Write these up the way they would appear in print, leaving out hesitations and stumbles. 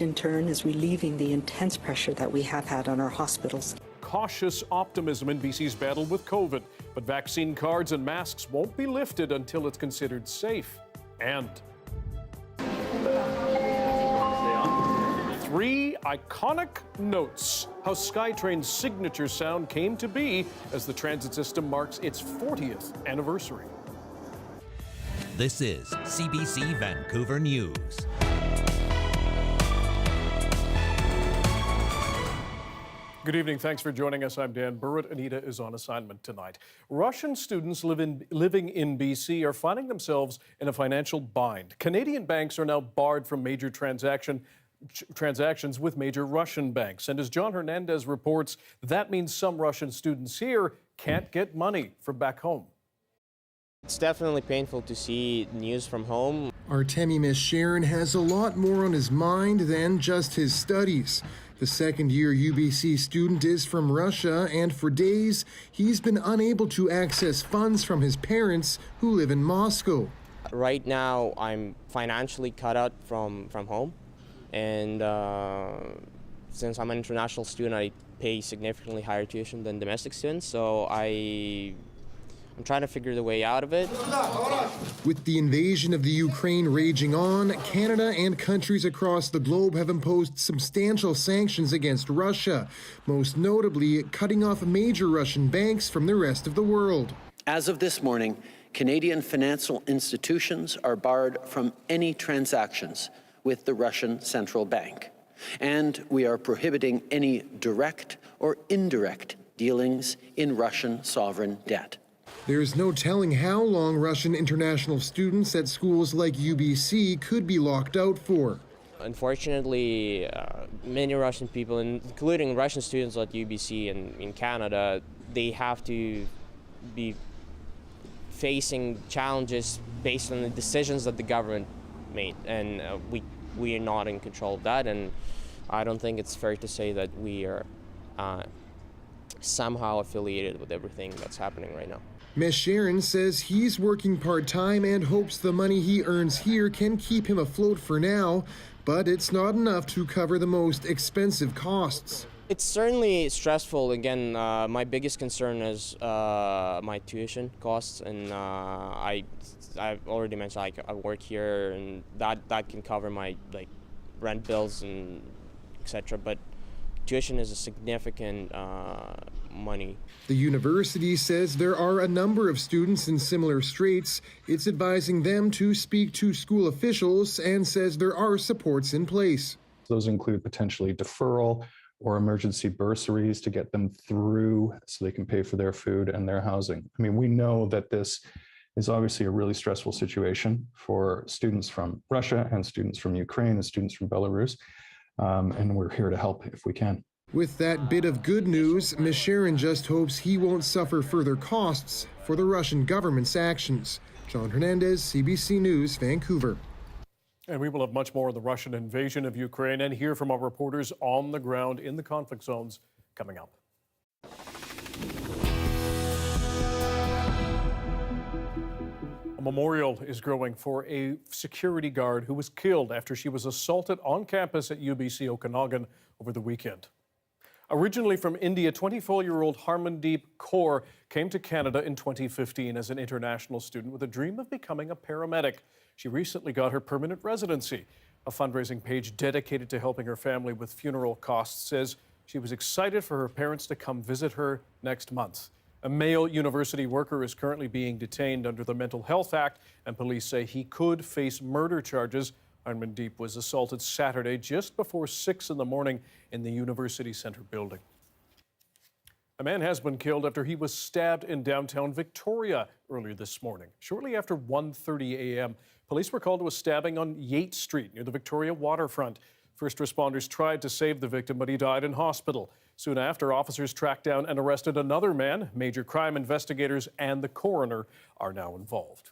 in turn is relieving the intense pressure that we have had on our hospitals. Cautious optimism in BC's battle with COVID, but vaccine cards and masks won't be lifted until it's considered safe. And 3 iconic notes. How SkyTrain's signature sound came to be as the transit system marks its 40th anniversary. This is CBC Vancouver News. Good evening. Thanks for joining us. I'm Dan Burrett. Anita is on assignment tonight. Russian students living in BC are finding themselves in a financial bind. Canadian banks are now barred from major transactions with major Russian banks. And as John Hernandez reports, that means some Russian students here can't get money from back home. It's definitely painful to see news from home. Artemy Meshcherin has a lot more on his mind than just his studies. The second-year UBC student is from Russia, and for days, he's been unable to access funds from his parents who live in Moscow. Right now, I'm financially cut out from home, and since I'm an international student, I pay significantly higher tuition than domestic students, so I'm trying to figure the way out of it. With the invasion of the Ukraine raging on, Canada and countries across the globe have imposed substantial sanctions against Russia, most notably cutting off major Russian banks from the rest of the world. As of this morning, Canadian financial institutions are barred from any transactions with the Russian Central Bank, and we are prohibiting any direct or indirect dealings in Russian sovereign debt. There's no telling how long Russian international students at schools like UBC could be locked out for. Unfortunately, many Russian people, including Russian students at UBC and in Canada, they have to be facing challenges based on the decisions that the government made, and we are not in control of that, and I don't think it's fair to say that we are somehow affiliated with everything that's happening right now. Meshcherin says he's working part-time and hopes the money he earns here can keep him afloat for now, but it's not enough to cover the most expensive costs. It's certainly stressful. Again, my biggest concern is my tuition costs, and I've already mentioned I work here, and that can cover my rent bills and etc. But tuition is a significant money. The university says there are a number of students in similar straits. It's advising them to speak to school officials and says there are supports in place. Those include potentially deferral or emergency bursaries to get them through so they can pay for their food and their housing. I mean, we know that this is obviously a really stressful situation for students from Russia and students from Ukraine and students from Belarus, and we're here to help if we can. With that bit of good news, Meshcherin just hopes he won't suffer further costs for the Russian government's actions. John Hernandez, CBC News, Vancouver. And we will have much more on the Russian invasion of Ukraine and hear from our reporters on the ground in the conflict zones coming up. A memorial is growing for a security guard who was killed after she was assaulted on campus at UBC Okanagan over the weekend. Originally from India, 24-year-old Harmandeep Kaur came to Canada in 2015 as an international student with a dream of becoming a paramedic. She recently got her permanent residency. A fundraising page dedicated to helping her family with funeral costs says she was excited for her parents to come visit her next month. A male university worker is currently being detained under the Mental Health Act, and police say he could face murder charges. Harmandeep was assaulted Saturday just before 6 in the morning in the University Center building. A man has been killed after he was stabbed in downtown Victoria earlier this morning. Shortly after 1:30 a.m., police were called to a stabbing on Yate Street near the Victoria waterfront. First responders tried to save the victim, but he died in hospital. Soon after, officers tracked down and arrested another man. Major crime investigators and the coroner are now involved.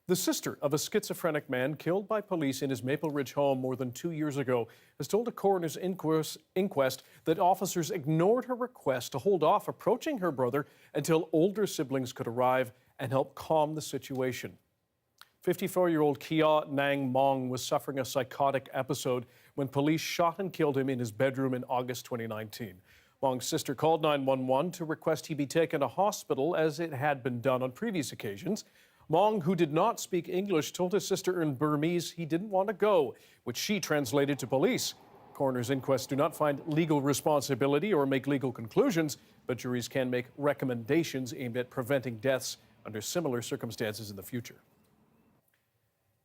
The sister of a schizophrenic man killed by police in his Maple Ridge home more than 2 years ago has told a coroner's inquest that officers ignored her request to hold off approaching her brother until older siblings could arrive and help calm the situation. 54-year-old Kia Nang Mong was suffering a psychotic episode when police shot and killed him in his bedroom in August 2019. Mong's sister called 911 to request he be taken to hospital, as it had been done on previous occasions. Mong, who did not speak English, told his sister in Burmese he didn't want to go, which she translated to police. Coroner's inquests do not find legal responsibility or make legal conclusions, but juries can make recommendations aimed at preventing deaths under similar circumstances in the future.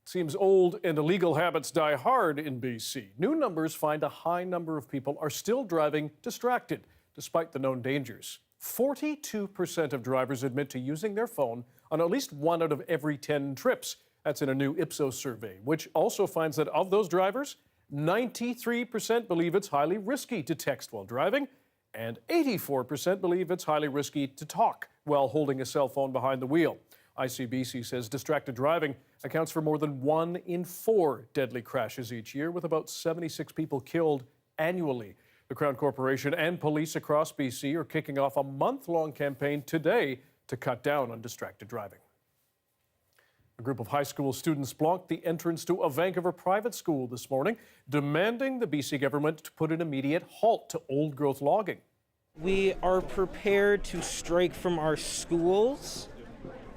It seems old and illegal habits die hard in BC. New numbers find a high number of people are still driving distracted, despite the known dangers. 42% of drivers admit to using their phone on at least 1 out of every 10 trips. That's in a new Ipsos survey, which also finds that of those drivers, 93% believe it's highly risky to text while driving, and 84% believe it's highly risky to talk while holding a cell phone behind the wheel. ICBC says distracted driving accounts for more than 1 in 4 deadly crashes each year, with about 76 people killed annually. The Crown Corporation and police across BC are kicking off a month-long campaign today to cut down on distracted driving. A group of high school students blocked the entrance to a Vancouver private school this morning, demanding the BC government to put an immediate halt to old-growth logging. We are prepared to strike from our schools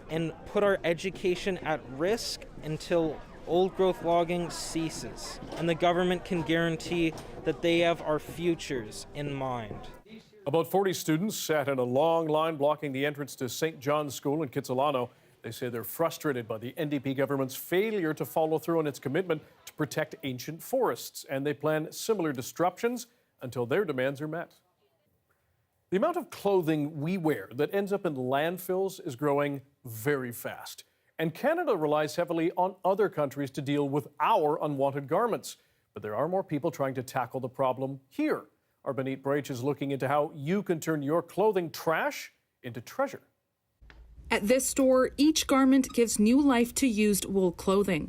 and put our education at risk until old-growth logging ceases, and the government can guarantee that they have our futures in mind. About 40 students sat in a long line blocking the entrance to St. John's School in Kitsilano. They say they're frustrated by the NDP government's failure to follow through on its commitment to protect ancient forests, and they plan similar disruptions until their demands are met. The amount of clothing we wear that ends up in landfills is growing very fast, and Canada relies heavily on other countries to deal with our unwanted garments. But there are more people trying to tackle the problem here. Our Anita Bathe is looking into how you can turn your clothing trash into treasure. At this store, each garment gives new life to used wool clothing.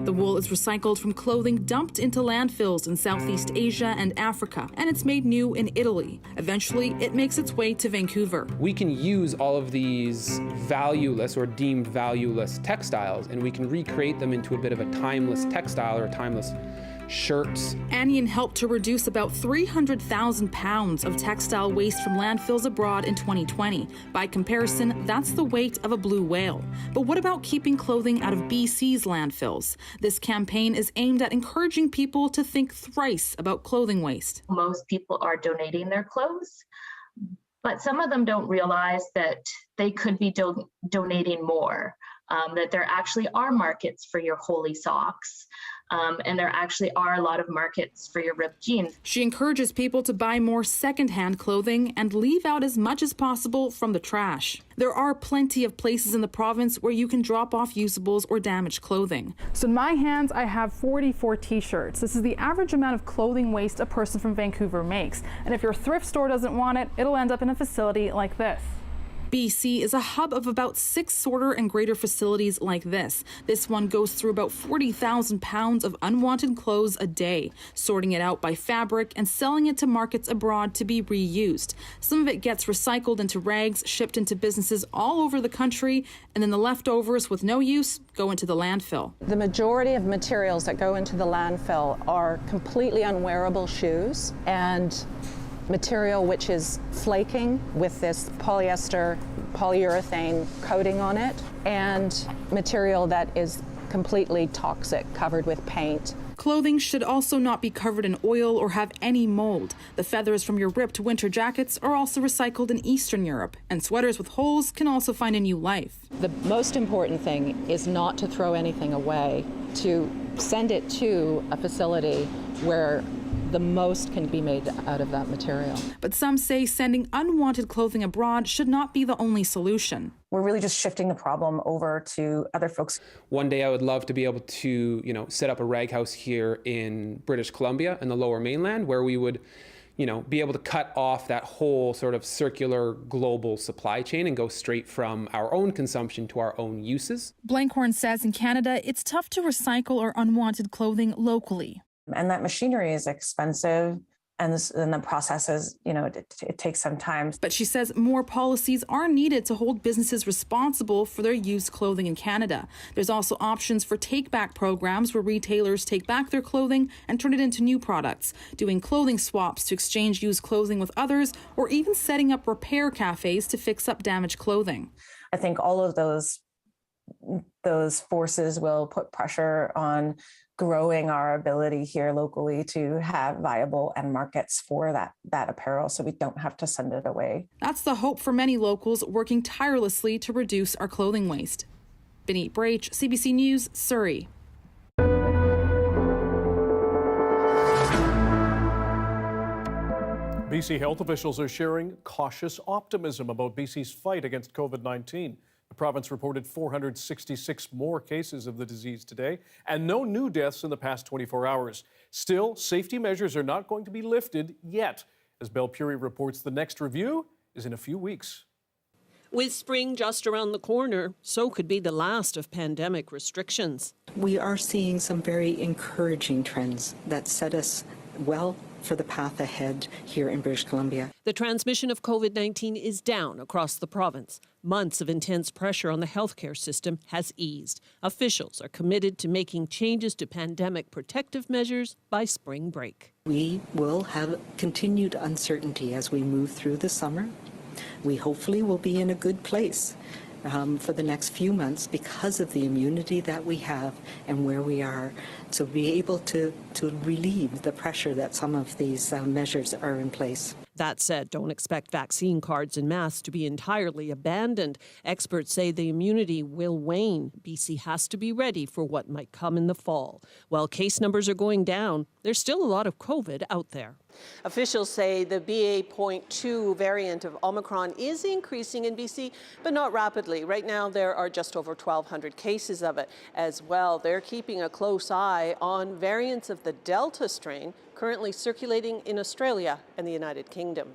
The wool is recycled from clothing dumped into landfills in Southeast Asia and Africa, and it's made new in Italy. Eventually, it makes its way to Vancouver. We can use all of these valueless or deemed valueless textiles, and we can recreate them into a bit of a timeless textile or a timeless shirts. Anion helped to reduce about 300,000 pounds of textile waste from landfills abroad in 2020. By comparison, that's the weight of a blue whale. But what about keeping clothing out of BC's landfills? This campaign is aimed at encouraging people to think thrice about clothing waste. Most people are donating their clothes, but some of them don't realize that they could be donating more, that there actually are markets for your holey socks. And there actually are a lot of markets for your ripped jeans. She encourages people to buy more secondhand clothing and leave out as much as possible from the trash. There are plenty of places in the province where you can drop off usables or damaged clothing. So in my hands, I have 44 t-shirts. This is the average amount of clothing waste a person from Vancouver makes. And if your thrift store doesn't want it, it'll end up in a facility like this. BC is a hub of about 6 sorter and grader facilities like this. This one goes through about 40,000 pounds of unwanted clothes a day, sorting it out by fabric and selling it to markets abroad to be reused. Some of it gets recycled into rags, shipped into businesses all over the country, and then the leftovers with no use go into the landfill. The majority of materials that go into the landfill are completely unwearable shoes and material which is flaking with this polyester, polyurethane coating on it, and material that is completely toxic, covered with paint. Clothing should also not be covered in oil or have any mold. The feathers from your ripped winter jackets are also recycled in Eastern Europe, and sweaters with holes can also find a new life. The most important thing is not to throw anything away, to send it to a facility where the most can be made out of that material. But some say sending unwanted clothing abroad should not be the only solution. We're really just shifting the problem over to other folks. One day I would love to be able to, set up a rag house here in British Columbia in the Lower Mainland, where we would, be able to cut off that whole sort of circular global supply chain and go straight from our own consumption to our own uses. Blankhorn says in Canada, it's tough to recycle or unwanted clothing locally. And that machinery is expensive. And the process is, it takes some time. But she says more policies are needed to hold businesses responsible for their used clothing in Canada. There's also options for take-back programs where retailers take back their clothing and turn it into new products, doing clothing swaps to exchange used clothing with others, or even setting up repair cafes to fix up damaged clothing. I think all of those forces will put pressure on growing our ability here locally to have viable end markets for that apparel, so we don't have to send it away. That's the hope for many locals working tirelessly to reduce our clothing waste. Benit Brach, CBC News, Surrey. BC health officials are sharing cautious optimism about BC's fight against COVID-19. The province reported 466 more cases of the disease today and no new deaths in the past 24 hours. Still, safety measures are not going to be lifted yet. As Belle Puri reports, the next review is in a few weeks. With spring just around the corner, so could be the last of pandemic restrictions. We are seeing some very encouraging trends that set us well for the path ahead here in British Columbia. The transmission of COVID-19 is down across the province. Months of intense pressure on the healthcare system has eased. Officials are committed to making changes to pandemic protective measures by spring break. We will have continued uncertainty as we move through the summer. We hopefully will be in a good place for the next few months because of the immunity that we have and where we are, to be able to relieve the pressure that some of these measures are in place. That said, don't expect vaccine cards and masks to be entirely abandoned. Experts say the immunity will wane. BC has to be ready for what might come in the fall. While case numbers are going down, there's still a lot of COVID out there. Officials say the BA.2 variant of Omicron is increasing in BC, but not rapidly. Right now, there are just over 1,200 cases of it. As well, they're keeping a close eye on variants of the Delta strain currently circulating in Australia and the United Kingdom.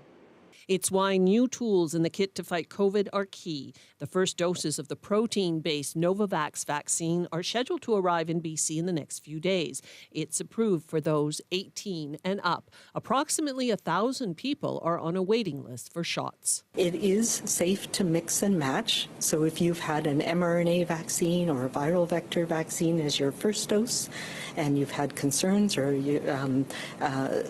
It's why new tools in the kit to fight COVID are key. The first doses of the protein-based Novavax vaccine are scheduled to arrive in BC in the next few days. It's approved for those 18 and up. Approximately 1,000 people are on a waiting list for shots. It is safe to mix and match. So if you've had an mRNA vaccine or a viral vector vaccine as your first dose, and you've had concerns or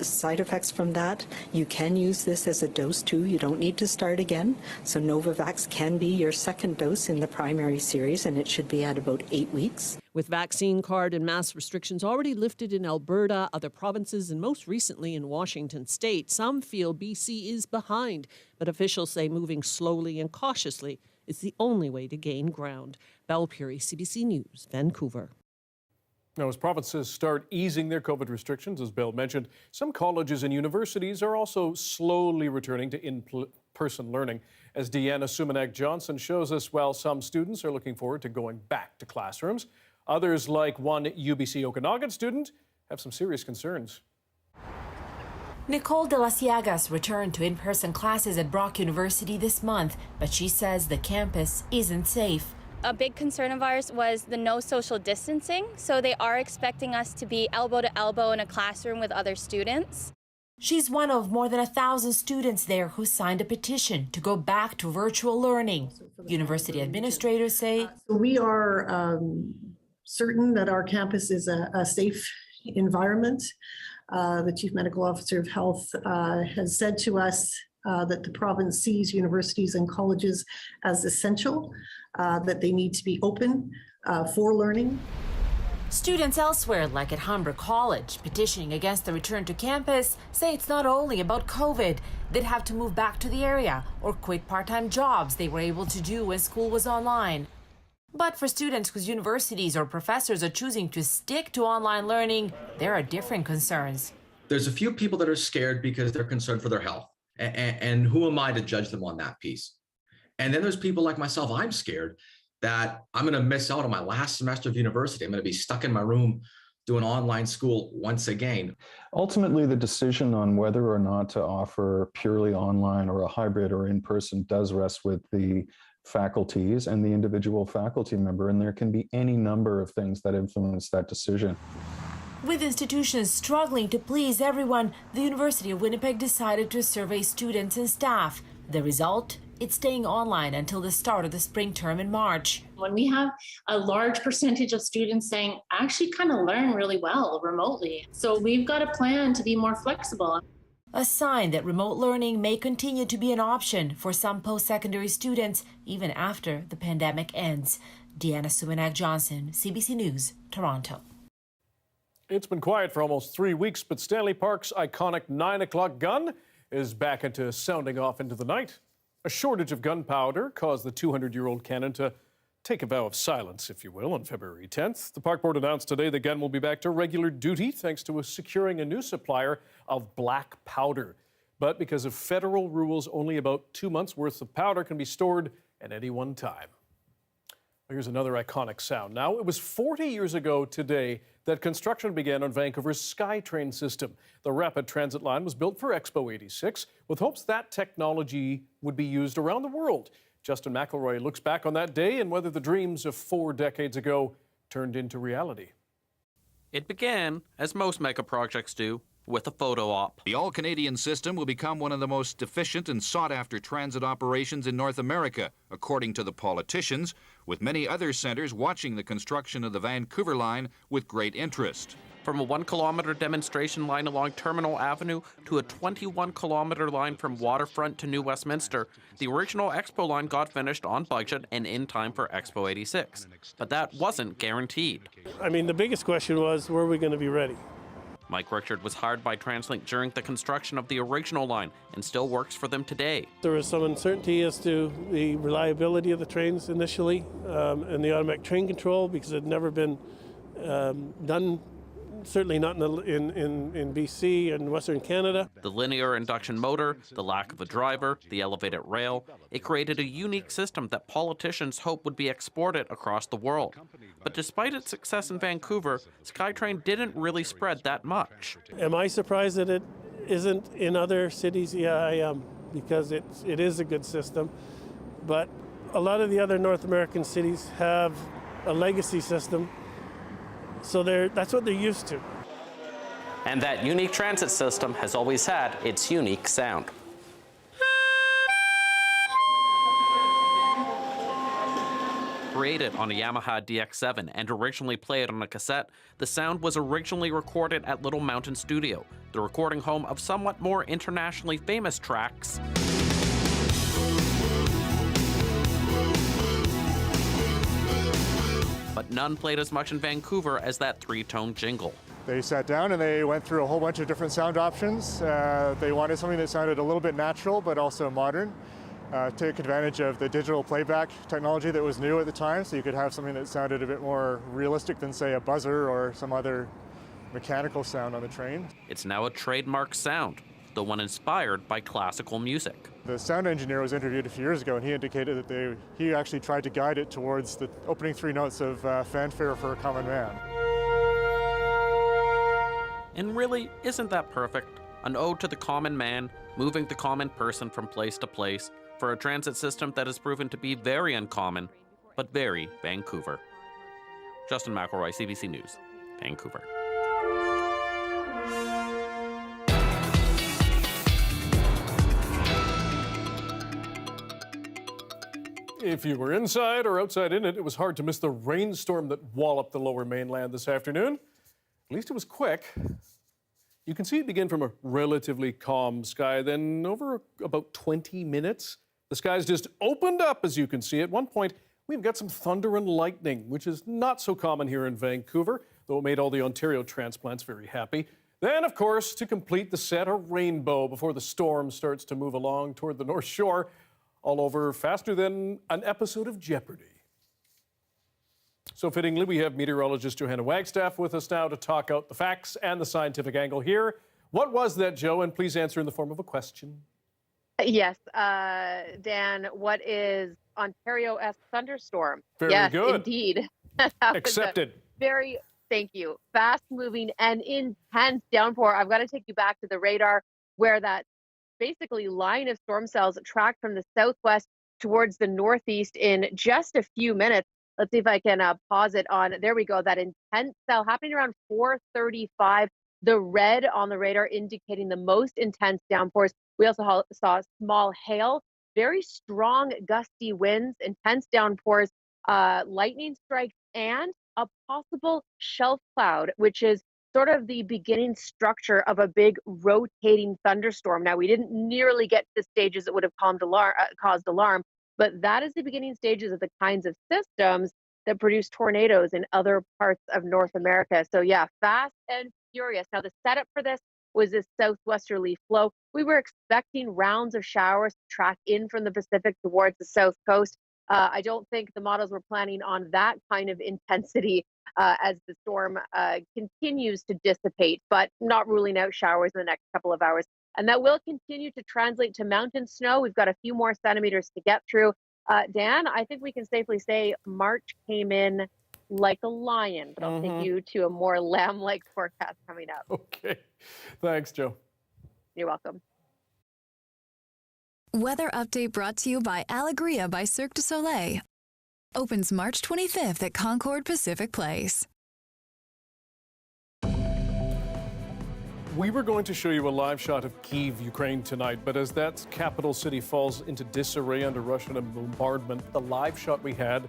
side effects from that, you can use this as a dose too. You don't need to start again. So Novavax can be your second dose in the primary series, and it should be at about 8 weeks. With vaccine card and mask restrictions already lifted in Alberta, other provinces, and most recently in Washington state, some feel BC is behind. But officials say moving slowly and cautiously is the only way to gain ground. Belle Puri, CBC News, Vancouver. Now, as provinces start easing their COVID restrictions, as Bill mentioned, some colleges and universities are also slowly returning to in-person learning. As Deanna Sumanak-Johnson shows us, while some students are looking forward to going back to classrooms, others, like one UBC Okanagan student, have some serious concerns. Nicole de las Llagas returned to in-person classes at Brock University this month, but she says the campus isn't safe. A big concern of ours was the no social distancing, so they are expecting us to be elbow to elbow in a classroom with other students. She's one of more than 1,000 students there who signed a petition to go back to virtual learning. University administrators say we are certain that our campus is a safe environment. The Chief Medical Officer of Health has said to us that the province sees universities and colleges as essential, that they need to be open for learning. Students elsewhere, like at Humber College, petitioning against the return to campus, say it's not only about COVID. They'd have to move back to the area or quit part-time jobs they were able to do when school was online. But for students whose universities or professors are choosing to stick to online learning, there are different concerns. There's a few people that are scared because they're concerned for their health. And who am I to judge them on that piece? And then there's people like myself, I'm scared that I'm going to miss out on my last semester of university. I'm going to be stuck in my room doing online school once again. Ultimately, the decision on whether or not to offer purely online or a hybrid or in-person does rest with the faculties and the individual faculty member, and there can be any number of things that influence that decision. With institutions struggling to please everyone, the University of Winnipeg decided to survey students and staff. The result? It's staying online until the start of the spring term in March. When we have a large percentage of students saying, I actually kind of learn really well remotely. So we've got a plan to be more flexible. A sign that remote learning may continue to be an option for some post-secondary students even after the pandemic ends. Deanna Sumanak-Johnson, CBC News, Toronto. It's been quiet for almost 3 weeks, but Stanley Park's iconic 9 o'clock gun is back into sounding off into the night. A shortage of gunpowder caused the 200-year-old cannon to take a vow of silence, if you will, on February 10th. The Park Board announced today the gun will be back to regular duty thanks to securing a new supplier of black powder. But because of federal rules, only about 2 months' worth of powder can be stored at any one time. Here's another iconic sound. Now, it was 40 years ago today that construction began on Vancouver's SkyTrain system. The rapid transit line was built for Expo 86 with hopes that technology would be used around the world. Justin McElroy looks back on that day and whether the dreams of 4 decades ago turned into reality. It began, as most mega projects do, with a photo op. The all-Canadian system will become one of the most efficient and sought-after transit operations in North America, according to the politicians, with many other centres watching the construction of the Vancouver line with great interest. From a 1-kilometre demonstration line along Terminal Avenue to a 21-kilometre line from Waterfront to New Westminster, the original Expo line got finished on budget and in time for Expo 86. But that wasn't guaranteed. I mean, the biggest question was, were we going to be ready? Mike Richard was hired by TransLink during the construction of the original line and still works for them today. There was some uncertainty as to the reliability of the trains initially and the automatic train control because it had never been done, certainly not in BC and Western Canada. The linear induction motor, the lack of a driver, the elevated rail, it created a unique system that politicians hoped would be exported across the world. But despite its success in Vancouver, SkyTrain didn't really spread that much. Am I surprised that it isn't in other cities? Yeah, I am, because it is a good system. But a lot of the other North American cities have a legacy system, so that's what they're used to. And that unique transit system has always had its unique sound. Created on a Yamaha DX7 and originally played on a cassette, the sound was originally recorded at Little Mountain Studio, the recording home of somewhat more internationally famous tracks. But none played as much in Vancouver as that 3-tone jingle. They sat down and they went through a whole bunch of different sound options. They wanted something that sounded a little bit natural but also modern. Took advantage of the digital playback technology that was new at the time, so you could have something that sounded a bit more realistic than, say, a buzzer or some other mechanical sound on the train. It's now a trademark sound, the one inspired by classical music. The sound engineer was interviewed a few years ago, and he indicated that he actually tried to guide it towards the opening 3 notes of Fanfare for a Common Man. And really, isn't that perfect? An ode to the common man, moving the common person from place to place, for a transit system that has proven to be very uncommon, but very Vancouver. Justin McElroy, CBC News, Vancouver. If you were inside or outside in it, it was hard to miss the rainstorm that walloped the lower mainland this afternoon. At least it was quick. You can see it begin from a relatively calm sky, then over about 20 minutes, the skies just opened up, as you can see. At one point, we've got some thunder and lightning, which is not so common here in Vancouver, though it made all the Ontario transplants very happy. Then, of course, to complete the set, a rainbow before the storm starts to move along toward the North Shore, all over faster than an episode of Jeopardy! So fittingly, we have meteorologist Johanna Wagstaffe with us now to talk out the facts and the scientific angle here. What was that, Jo? And please answer in the form of a question. Yes, Dan, what is Ontario-esque thunderstorm? Very yes, good. Indeed. Accepted. Very, thank you. Fast-moving and intense downpour. I've got to take you back to the radar where that basically line of storm cells tracked from the southwest towards the northeast in just a few minutes. Let's see if I can pause it on. There we go. That intense cell happening around 4:35. The red on the radar indicating the most intense downpours. We also saw small hail, very strong gusty winds, intense downpours, lightning strikes, and a possible shelf cloud, which is sort of the beginning structure of a big rotating thunderstorm. Now, we didn't nearly get to the stages that would have caused alarm, but that is the beginning stages of the kinds of systems that produce tornadoes in other parts of North America. So yeah, fast and furious. Now, the setup for this was this southwesterly flow. We were expecting rounds of showers to track in from the Pacific towards the south coast. I don't think the models were planning on that kind of intensity as the storm continues to dissipate, but not ruling out showers in the next couple of hours. And that will continue to translate to mountain snow. We've got a few more centimeters to get through. Dan, I think we can safely say March came in like a lion, but I'll take you to a more lamb-like forecast coming up. Okay. Thanks, Joe. You're welcome. Weather update brought to you by Alegria by Cirque du Soleil. Opens March 25th at Concord Pacific Place. We were going to show you a live shot of Kyiv, Ukraine tonight, but as that capital city falls into disarray under Russian bombardment, the live shot we had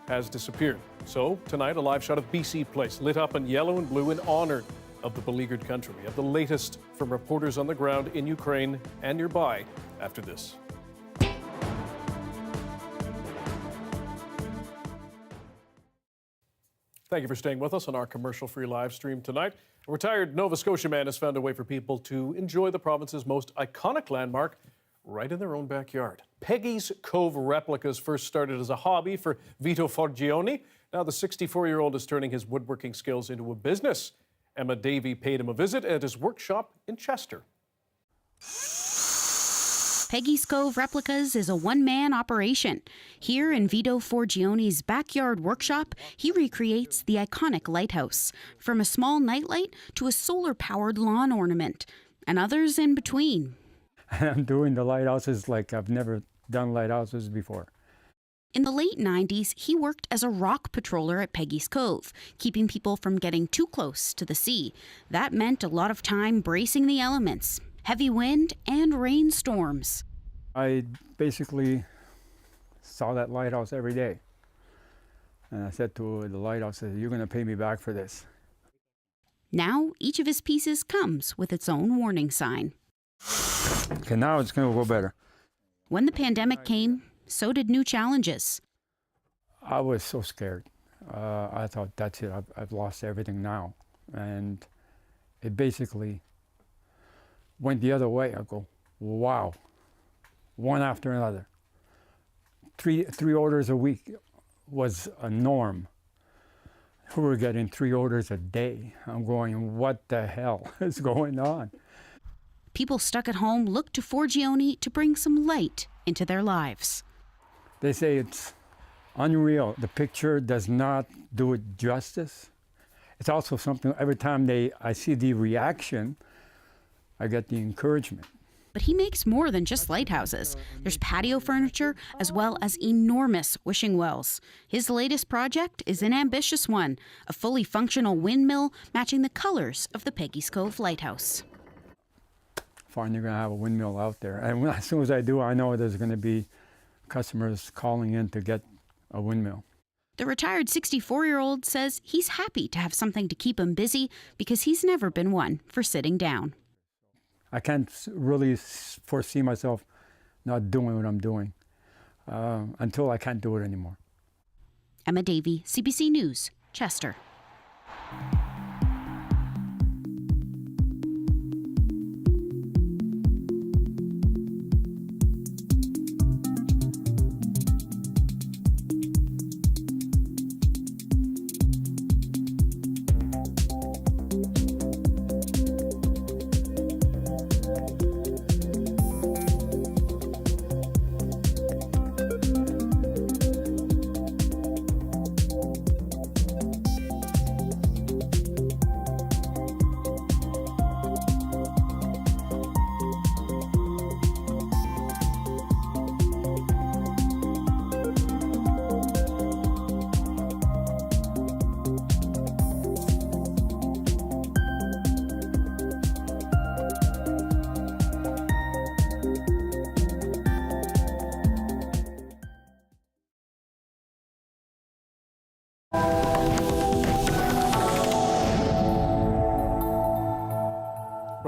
has disappeared. So tonight, a live shot of BC Place, lit up in yellow and blue in honor of the beleaguered country. We have the latest from reporters on the ground in Ukraine and nearby after this. Thank you for staying with us on our commercial-free live stream tonight. A retired Nova Scotia man has found a way for people to enjoy the province's most iconic landmark right in their own backyard. Peggy's Cove replicas first started as a hobby for Vito Forgione. Now the 64-year-old is turning his woodworking skills into a business. Emma Davey paid him a visit at his workshop in Chester. Peggy's Cove Replicas is a one-man operation. Here in Vito Forgione's backyard workshop, he recreates the iconic lighthouse, from a small nightlight to a solar-powered lawn ornament, and others in between. I'm doing the lighthouses like I've never done lighthouses before. In the late 90s, he worked as a rock patroller at Peggy's Cove, keeping people from getting too close to the sea. That meant a lot of time bracing the elements, heavy wind and rainstorms. I basically saw that lighthouse every day. And I said to the lighthouse, you're going to pay me back for this. Now, each of his pieces comes with its own warning sign. Okay, now it's going to go better. When the pandemic came, so did new challenges. I was so scared. I thought, that's it, I've lost everything now. And it basically went the other way. I go, wow, one after another. Three orders a week was a norm. We were getting 3 orders a day. I'm going, what the hell is going on? People stuck at home looked to Forgione to bring some light into their lives. They say it's unreal. The picture does not do it justice. It's also something, every time I see the reaction, I get the encouragement. But he makes more than just lighthouses. There's patio furniture as well as enormous wishing wells. His latest project is an ambitious one, a fully functional windmill matching the colors of the Peggy's Cove Lighthouse. Finally going to have a windmill out there. And as soon as I do, I know there's going to be customers calling in to get a windmill. The retired 64-year-old says he's happy to have something to keep him busy because he's never been one for sitting down. I can't really foresee myself not doing what I'm doing until I can't do it anymore. Emma Davey, CBC News, Chester.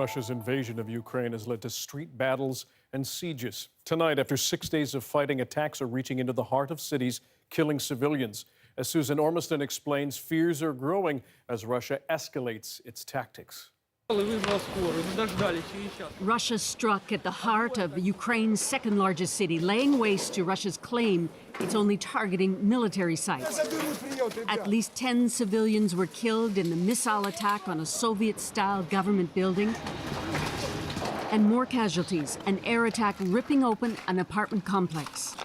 Russia's invasion of Ukraine has led to street battles and sieges. Tonight, after 6 days of fighting, attacks are reaching into the heart of cities, killing civilians. As Susan Ormiston explains, fears are growing as Russia escalates its tactics. Russia struck at the heart of Ukraine's second largest city, laying waste to Russia's claim it's only targeting military sites. At least 10 civilians were killed in the missile attack on a Soviet-style government building. And more casualties, an air attack ripping open an apartment complex.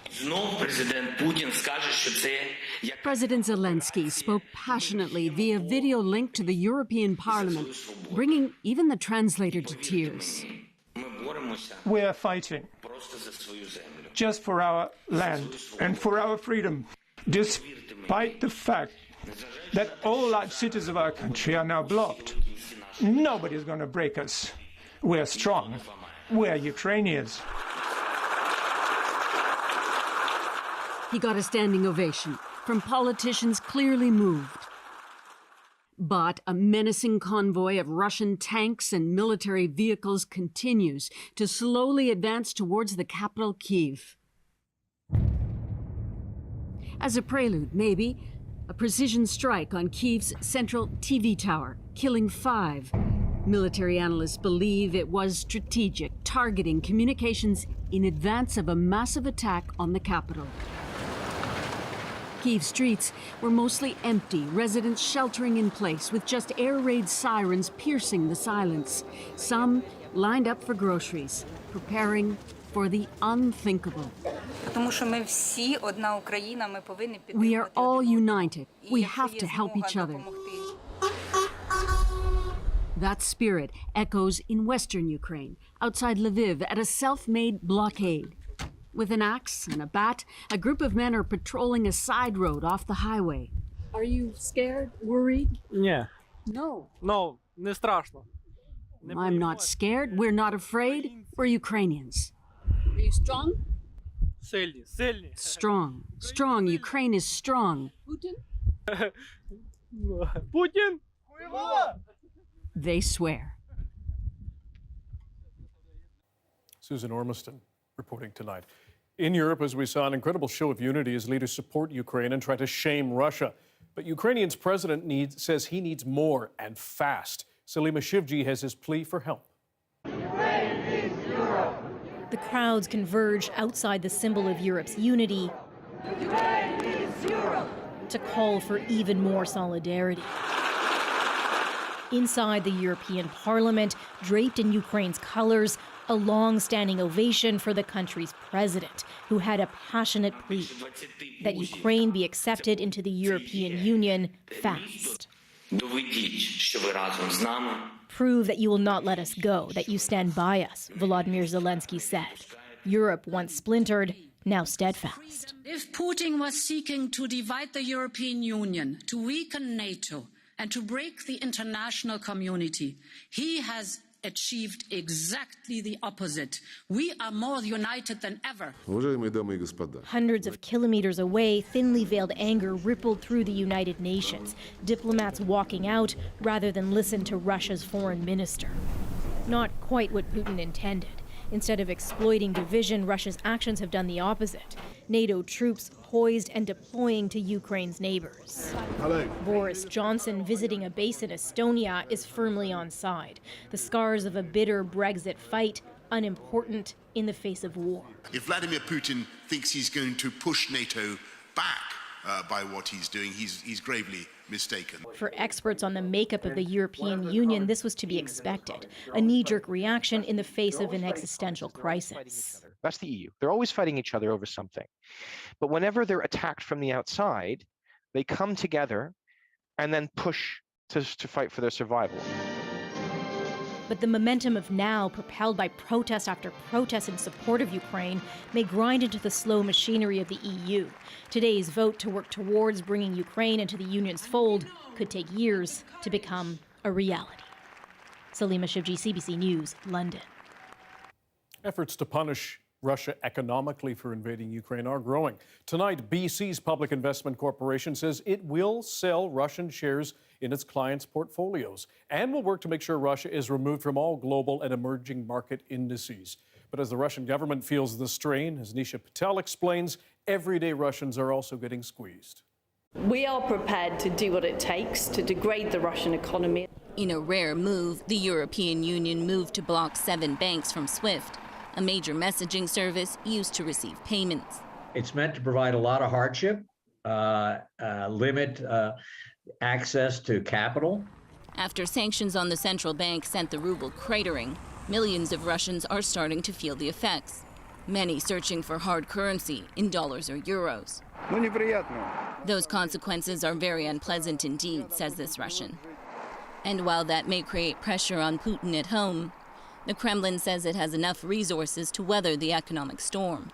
President Zelensky spoke passionately via video link to the European Parliament, bringing even the translator to tears. We are fighting just for our land and for our freedom, despite the fact that all large cities of our country are now blocked. Nobody's going to break us. We're strong. We're Ukrainians. He got a standing ovation from politicians clearly moved. But a menacing convoy of Russian tanks and military vehicles continues to slowly advance towards the capital, Kyiv. As a prelude, maybe, a precision strike on Kyiv's central TV tower, killing 5. Military analysts believe it was strategic, targeting communications in advance of a massive attack on the capital. Kyiv streets were mostly empty, residents sheltering in place with just air raid sirens piercing the silence. Some lined up for groceries, preparing for the unthinkable. We are all united. We have to help each other. That spirit echoes in western Ukraine, outside Lviv, at a self-made blockade. With an axe and a bat, a group of men are patrolling a side road off the highway. Are you scared, worried? Yeah. No. No, не страшно. I'm not scared. We're not afraid. We're Ukrainians. Are you strong? Сильні, сильні. Strong. Strong. Ukraine is strong. Putin? Putin? They swear. Susan Ormiston reporting tonight. In Europe, as we saw, an incredible show of unity as leaders support Ukraine and try to shame Russia. But Ukrainian's president says he needs more and fast. Salima Shivji has his plea for help. The crowds converge outside the symbol of Europe's unity to call for even more solidarity. Inside the European Parliament, draped in Ukraine's colors, a long-standing ovation for the country's president, who had a passionate plea that Ukraine be accepted into the European Union fast. Prove that you will not let us go, that you stand by us, Volodymyr Zelensky said. Europe, once splintered, now steadfast. If Putin was seeking to divide the European Union, to weaken NATO, and to break the international community, he has achieved exactly the opposite. We are more united than ever. Hundreds of kilometers away, thinly veiled anger rippled through the United Nations, diplomats walking out rather than listen to Russia's foreign minister. Not quite what Putin intended. Instead of exploiting division, Russia's actions have done the opposite. NATO troops poised and deploying to Ukraine's neighbors. Hello. Boris Johnson, visiting a base in Estonia, is firmly on side. The scars of a bitter Brexit fight, unimportant in the face of war. If Vladimir Putin thinks he's going to push NATO back by what he's doing, he's gravely mistaken. For experts on the makeup of the European Union, this was to be expected, a knee-jerk reaction in the face of an existential crisis. That's the EU. They're always fighting each other over something. But whenever they're attacked from the outside, they come together and then push to fight for their survival. But the momentum of now, propelled by protest after protest in support of Ukraine, may grind into the slow machinery of the EU. Today's vote to work towards bringing Ukraine into the Union's fold could take years to become a reality. Salima Shivji, CBC News, London. Efforts to punish Russia economically for invading Ukraine are growing. Tonight, BC's Public Investment Corporation says it will sell Russian shares in its clients' portfolios and will work to make sure Russia is removed from all global and emerging market indices. But as the Russian government feels the strain, as Anita Bathe explains, everyday Russians are also getting squeezed. We are prepared to do what it takes to degrade the Russian economy. In a rare move, the European Union moved to block 7 banks from SWIFT, a major messaging service used to receive payments. It's meant to provide a lot of hardship, limit access to capital. After sanctions on the central bank sent the ruble cratering, millions of Russians are starting to feel the effects, many searching for hard currency in dollars or euros. Those consequences are very unpleasant indeed, says this Russian. And while that may create pressure on Putin at home, the Kremlin says it has enough resources to weather the economic storm.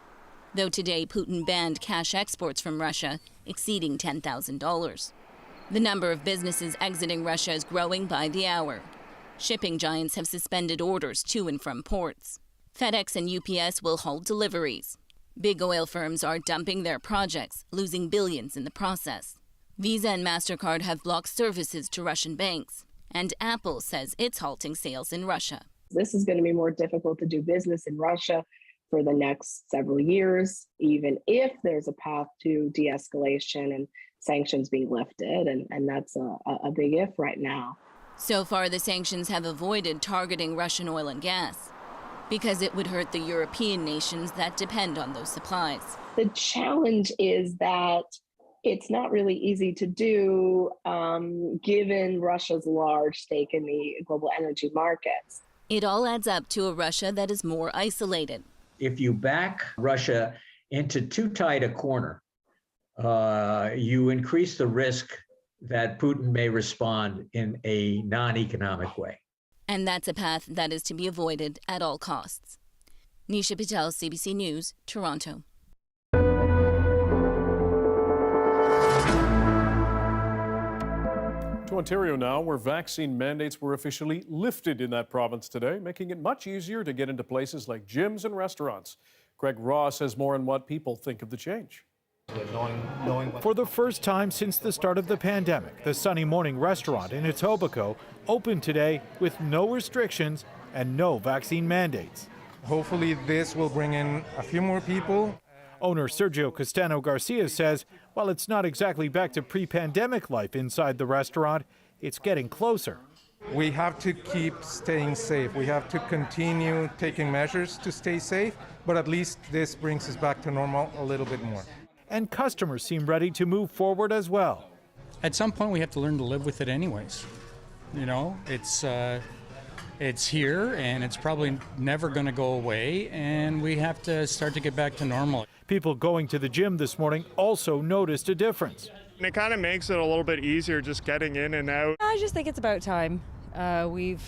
Though today Putin banned cash exports from Russia exceeding $10,000. The number of businesses exiting Russia is growing by the hour. Shipping giants have suspended orders to and from ports. FedEx and UPS will halt deliveries. Big oil firms are dumping their projects, losing billions in the process. Visa and MasterCard have blocked services to Russian banks. And Apple says it's halting sales in Russia. This is going to be more difficult to do business in Russia for the next several years, even if there's a path to de-escalation and sanctions being lifted. And that's a big if right now. So far, the sanctions have avoided targeting Russian oil and gas because it would hurt the European nations that depend on those supplies. The challenge is that it's not really easy to do given Russia's large stake in the global energy markets. It all adds up to a Russia that is more isolated. If you back Russia into too tight a corner, you increase the risk that Putin may respond in a non-economic way. And that's a path that is to be avoided at all costs. Nisha Patel, CBC News, Toronto. To Ontario now, where vaccine mandates were officially lifted in that province today, making it much easier to get into places like gyms and restaurants. Greg Ross has more on what people think of the change. For the first time since the start of the pandemic, the Sunny Morning restaurant in Etobicoke opened today with no restrictions and no vaccine mandates. Hopefully this will bring in a few more people. Owner Sergio Castano Garcia says while it's not exactly back to pre-pandemic life inside the restaurant, it's getting closer. We have to keep staying safe. We have to continue taking measures to stay safe, but at least this brings us back to normal a little bit more. And customers seem ready to move forward as well. At some point, we have to learn to live with it anyways. You know, it's here, and it's probably never going to go away, and we have to start to get back to normal. People going to the gym this morning also noticed a difference. And it kind of makes it a little bit easier just getting in and out. I just think it's about time. We've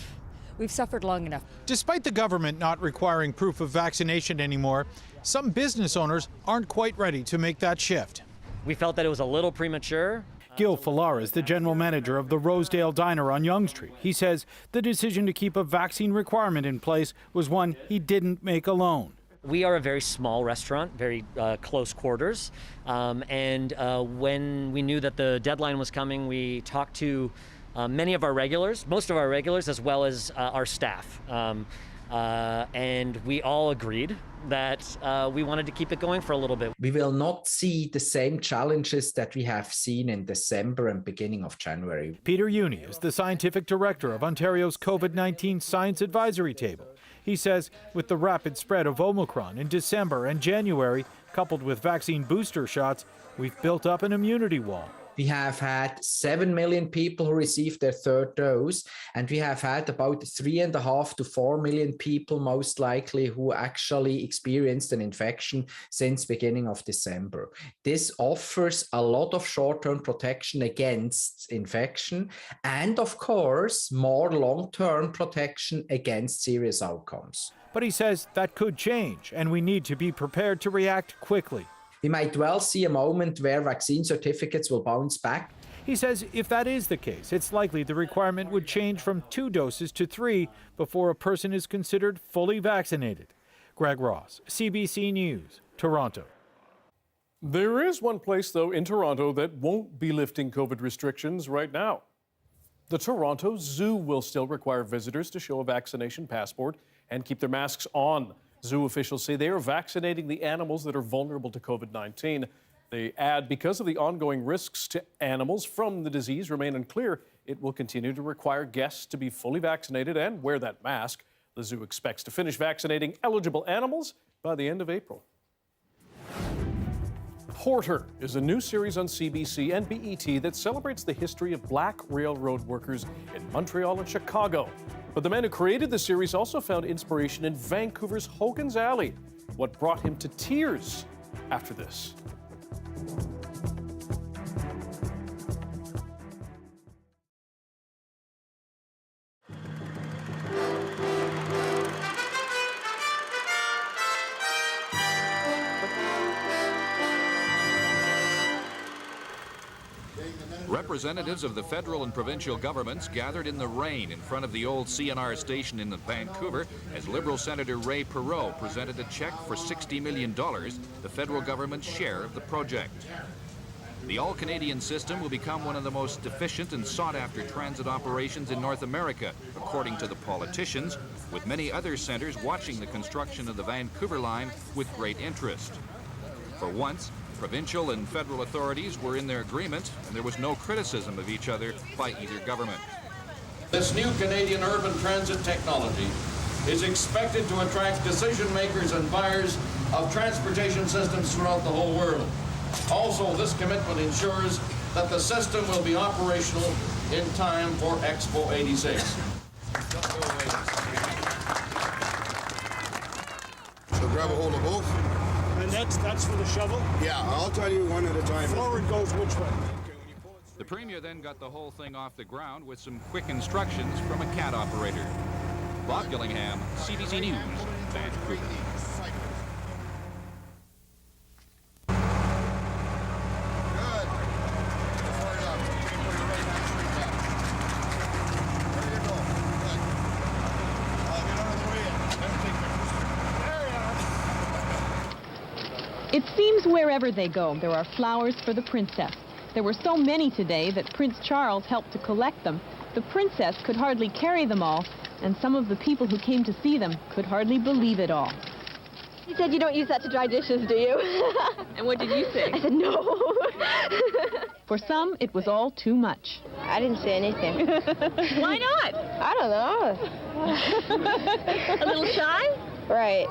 suffered long enough. Despite the government not requiring proof of vaccination anymore, some business owners aren't quite ready to make that shift. We felt that it was a little premature. Gil Fallar is the general manager of the Rosedale Diner on Yonge Street. He says the decision to keep a vaccine requirement in place was one he didn't make alone. We are a very small restaurant, very close quarters. And when we knew that the deadline was coming, we talked to many of our regulars, most of our regulars, as well as our staff. And we all agreed that we wanted to keep it going for a little bit. We will not see the same challenges that we have seen in December and beginning of January. Peter Uni is the scientific director of Ontario's COVID-19 Science Advisory Table. He says with the rapid spread of Omicron in December and January, coupled with vaccine booster shots, we've built up an immunity wall. We have had 7 million people who received their third dose, and we have had about 3.5 to 4 million people most likely who actually experienced an infection since beginning of December. This offers a lot of short-term protection against infection and, of course, more long-term protection against serious outcomes. But he says that could change, and we need to be prepared to react quickly. We might well see a moment where vaccine certificates will bounce back. He says if that is the case, it's likely the requirement would change from 2 doses to 3 before a person is considered fully vaccinated. Greg Ross, CBC News, Toronto. There is one place, though, in Toronto that won't be lifting COVID restrictions right now. The Toronto Zoo will still require visitors to show a vaccination passport and keep their masks on. Zoo officials say they are vaccinating the animals that are vulnerable to COVID-19. They add, because of the ongoing risks to animals from the disease remain unclear, it will continue to require guests to be fully vaccinated and wear that mask. The zoo expects to finish vaccinating eligible animals by the end of April. Porter is a new series on CBC and BET that celebrates the history of black railroad workers in Montreal and Chicago. But the man who created the series also found inspiration in Vancouver's Hogan's Alley. What brought him to tears after this? Representatives of the federal and provincial governments gathered in the rain in front of the old CNR station in Vancouver as Liberal Senator Ray Perot presented a check for $60 million, the federal government's share of the project. The all-Canadian system will become one of the most efficient and sought-after transit operations in North America, according to the politicians, with many other centres watching the construction of the Vancouver line with great interest. For once, provincial and federal authorities were in their agreement, and there was no criticism of each other by either government. This new Canadian urban transit technology is expected to attract decision makers and buyers of transportation systems throughout the whole world. Also, this commitment ensures that the system will be operational in time for Expo 86. So grab a hold of both. And that's for the shovel? Yeah, I'll tell you one at a time. Forward goes which way? The Premier then got the whole thing off the ground with some quick instructions from a CAT operator. Bob Gillingham, CBC News, Vancouver. It seems wherever they go, there are flowers for the princess. There were so many today that Prince Charles helped to collect them. The princess could hardly carry them all, and some of the people who came to see them could hardly believe it all. You said you don't use that to dry dishes, do you? And what did you say? I said no. For some, it was all too much. I didn't say anything. Why not? I don't know. A little shy? Right.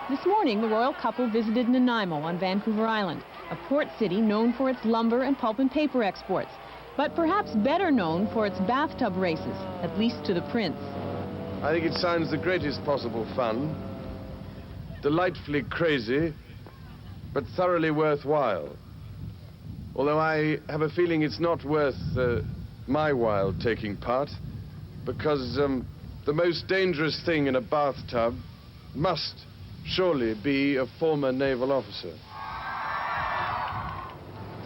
This morning, the royal couple visited Nanaimo on Vancouver Island, a port city known for its lumber and pulp and paper exports, but perhaps better known for its bathtub races, at least to the prince. I think it sounds the greatest possible fun, delightfully crazy, but thoroughly worthwhile. Although I have a feeling it's not worth my while taking part, because the most dangerous thing in a bathtub must surely be a former naval officer.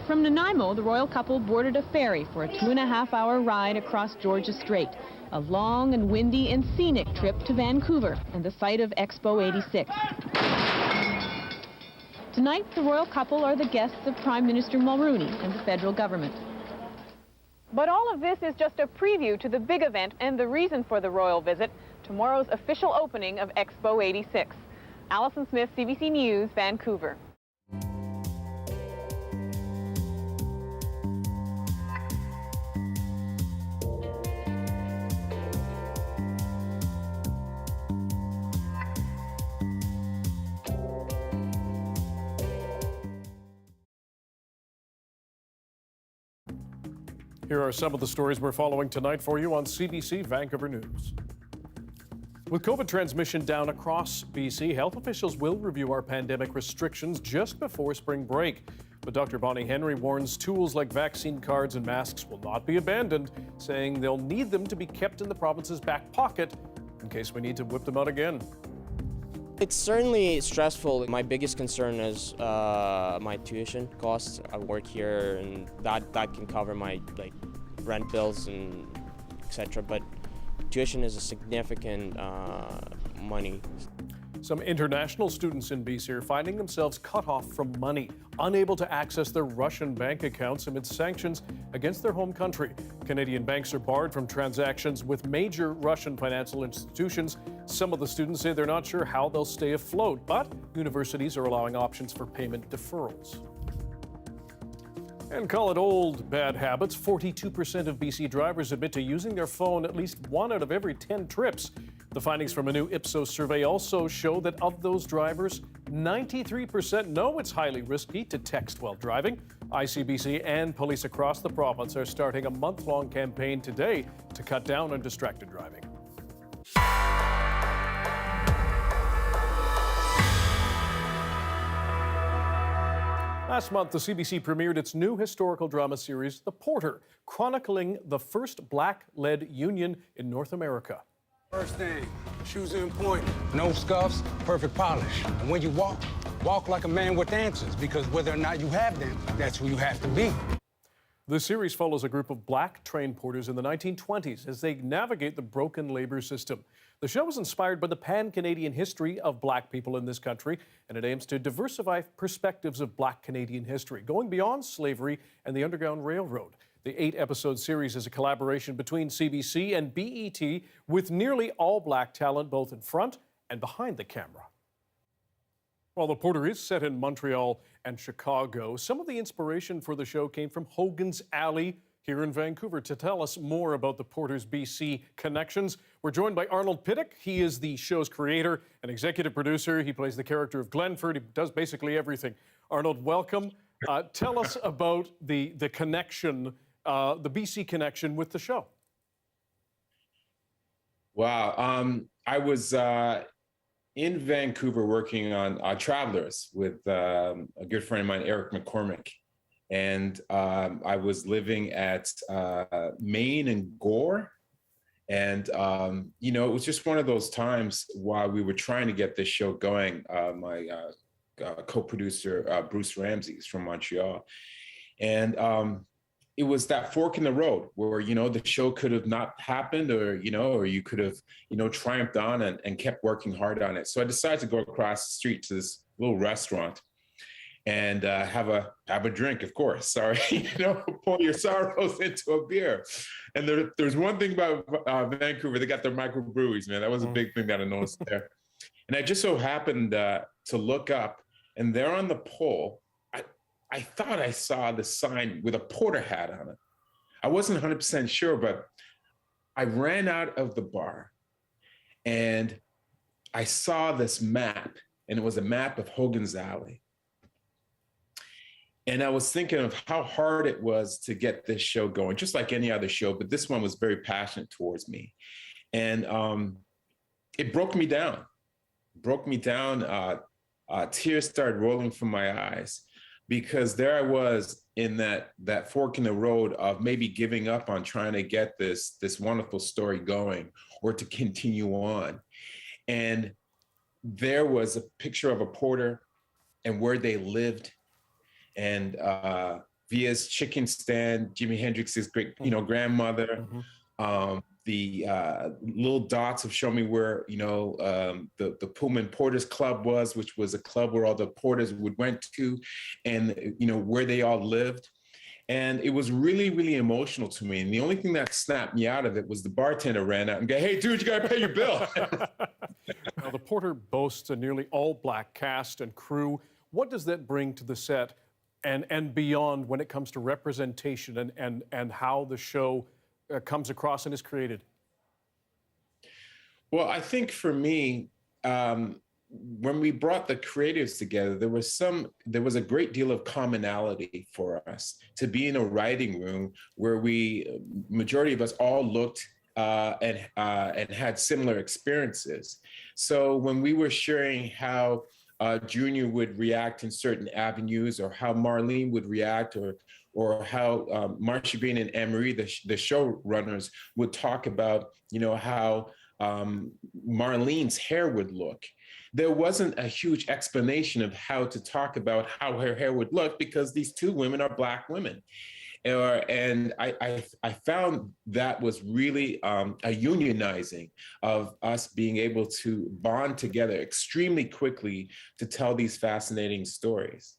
From Nanaimo, the royal couple boarded a ferry for a 2.5-hour ride across Georgia Strait, a long and windy and scenic trip to Vancouver and the site of Expo 86. Tonight, the royal couple are the guests of Prime Minister Mulroney and the federal government. But all of this is just a preview to the big event and the reason for the royal visit, tomorrow's official opening of Expo 86. Allison Smith, CBC News, Vancouver. Here are some of the stories we're following tonight for you on CBC Vancouver News. With COVID transmission down across BC, health officials will review our pandemic restrictions just before spring break. But Dr. Bonnie Henry warns tools like vaccine cards and masks will not be abandoned, saying they'll need them to be kept in the province's back pocket in case we need to whip them out again. It's certainly stressful. My biggest concern is my tuition costs. I work here, and that can cover my rent bills and etc. But tuition is a significant money. Some international students in BC are finding themselves cut off from money, unable to access their Russian bank accounts amid sanctions against their home country. Canadian banks are barred from transactions with major Russian financial institutions. Some of the students say they're not sure how they'll stay afloat, but universities are allowing options for payment deferrals. And call it old bad habits. 42% of BC drivers admit to using their phone at least 1 out of every 10 trips. The findings from a new Ipsos survey also show that of those drivers, 93% know it's highly risky to text while driving. ICBC and police across the province are starting a month-long campaign today to cut down on distracted driving. Last month, the CBC premiered its new historical drama series, The Porter, chronicling the first Black-led union in North America. First thing, shoes in point, no scuffs, perfect polish. And when you walk, walk like a man with answers, because whether or not you have them, that's who you have to be. The series follows a group of black train porters in the 1920s as they navigate the broken labor system. The show is inspired by the pan-Canadian history of black people in this country, and it aims to diversify perspectives of black Canadian history, going beyond slavery and the Underground Railroad. The 8-episode series is a collaboration between CBC and BET with nearly all black talent both in front and behind the camera. While The Porter is set in Montreal and Chicago, some of the inspiration for the show came from Hogan's Alley here in Vancouver. To tell us more about The Porter's BC connections, we're joined by Arnold Pittock. He is the show's creator and executive producer. He plays the character of Glenford. He does basically everything. Arnold, welcome. Tell us about the connection, the BC connection with the show. Wow. I was in Vancouver working on Travelers with a good friend of mine, Eric McCormick. And I was living at Maine and Gore. And, you know, it was just one of those times while we were trying to get this show going. My co-producer, Bruce Ramsey, is from Montreal. And it was that fork in the road where, you know, the show could have not happened, or, you know, or you could have, you know, triumphed on and kept working hard on it. So I decided to go across the street to this little restaurant and have a drink, of course. Sorry, you know, pour your sorrows into a beer. And there's one thing about Vancouver, they got their microbreweries, man. That was a big thing that I noticed there. And I just so happened to look up, and there on the pole, I thought I saw the sign with a porter hat on it. I wasn't 100% sure, but I ran out of the bar and I saw this map, and it was a map of Hogan's Alley. And I was thinking of how hard it was to get this show going, just like any other show, but this one was very passionate towards me. And it broke me down. Tears started rolling from my eyes, because there I was in that fork in the road of maybe giving up on trying to get this wonderful story going or to continue on. And there was a picture of a porter and where they lived, and Via's chicken stand, Jimi Hendrix's great, you know, grandmother. The little dots have shown me where, you know, the Pullman Porters Club was, which was a club where all the porters went to, and, you know, where they all lived. And it was really, really emotional to me. And the only thing that snapped me out of it was the bartender ran out and go, "Hey, dude, you gotta pay your bill." Now, The Porter boasts a nearly all-black cast and crew. What does that bring to the set and beyond when it comes to representation and how the show comes across and is created? Well, I think for me, when we brought the creatives together, there was a great deal of commonality for us to be in a writing room where majority of us all looked and had similar experiences. So when we were sharing how Junior would react in certain avenues, or how Marlene would react, or how Marcia Green and Anne-Marie, the showrunners, would talk about, you know, how Marlene's hair would look. There wasn't a huge explanation of how to talk about how her hair would look, because these two women are Black women. And I found that was really a unionizing of us being able to bond together extremely quickly to tell these fascinating stories.